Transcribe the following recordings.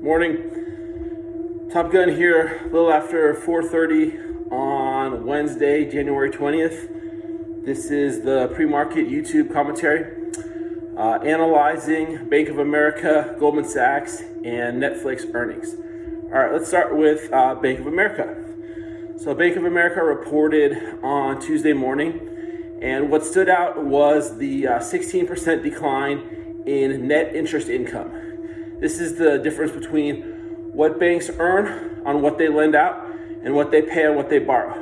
Morning. Top Gun here, a little after 4:30 on Wednesday, January 20th. This is the Premarket YouTube commentary, analyzing Bank of America, Goldman Sachs, and Netflix earnings. All right, let's start with Bank of America. So Bank of America reported on Tuesday morning, and what stood out was the 16% decline in net interest income. This is the difference between what banks earn on what they lend out and what they pay on what they borrow.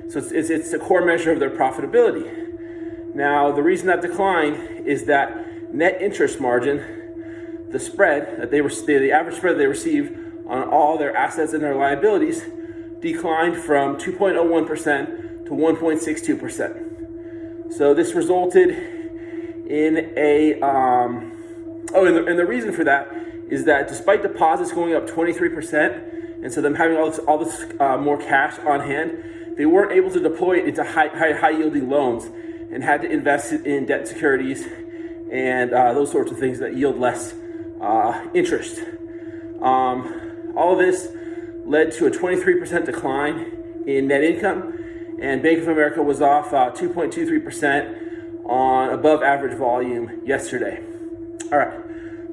So it's a core measure of their profitability. Now, the reason that declined is that net interest margin, the spread that the average spread they receive on all their assets and their liabilities, declined from 2.01% to 1.62%. So this resulted in and the reason for that is that despite deposits going up 23%, and so them having all this more cash on hand, they weren't able to deploy it into high yielding loans and had to invest it in debt securities and those sorts of things that yield less interest. All of this led to a 23% decline in net income, and Bank of America was off 2.23% on above average volume yesterday. All right,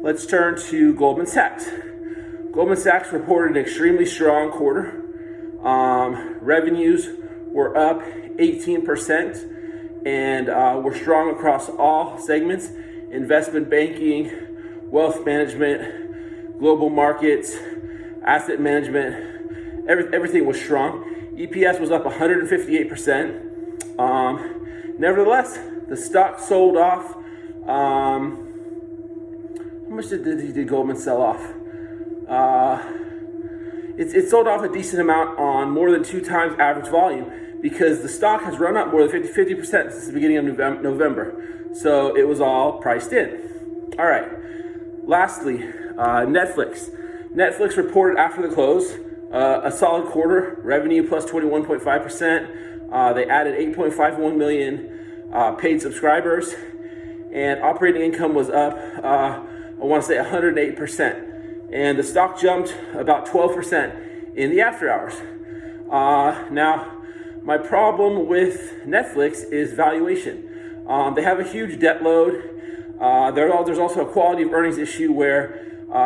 let's turn to Goldman Sachs. Goldman Sachs reported an extremely strong quarter. Revenues were up 18% and were strong across all segments: investment banking, wealth management, global markets, asset management. Everything was strong. EPS was up 158%. Nevertheless, the stock sold off. How much did Goldman sell off? It sold off a decent amount on more than 2 times average volume, because the stock has run up more than 50% since the beginning of November. So it was all priced in. All right. Lastly, Netflix. Netflix reported after the close a solid quarter, revenue plus 21.5%. They added 8.51 million paid subscribers, and operating income was up, I want to say 108%. And the stock jumped about 12% in the after hours. Now, my problem with Netflix is valuation. They have a huge debt load. There's also a quality of earnings issue where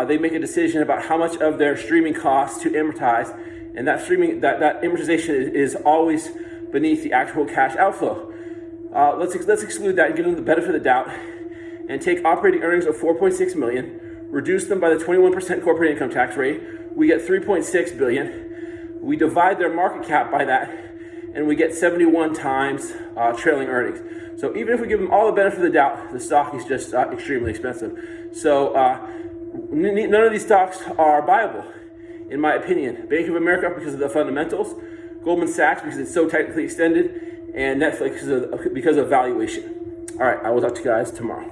they make a decision about how much of their streaming costs to amortize, and that amortization is always beneath the actual cash outflow. Let's exclude that and give them the benefit of the doubt and take operating earnings of 4.6 million, reduce them by the 21% corporate income tax rate. We get 3.6 billion. We divide their market cap by that, and we get 71 times trailing earnings. So even if we give them all the benefit of the doubt, the stock is just extremely expensive. So none of these stocks are buyable, in my opinion. Bank of America because of the fundamentals, Goldman Sachs because it's so technically extended, and Netflix because of valuation. All right, I will talk to you guys tomorrow.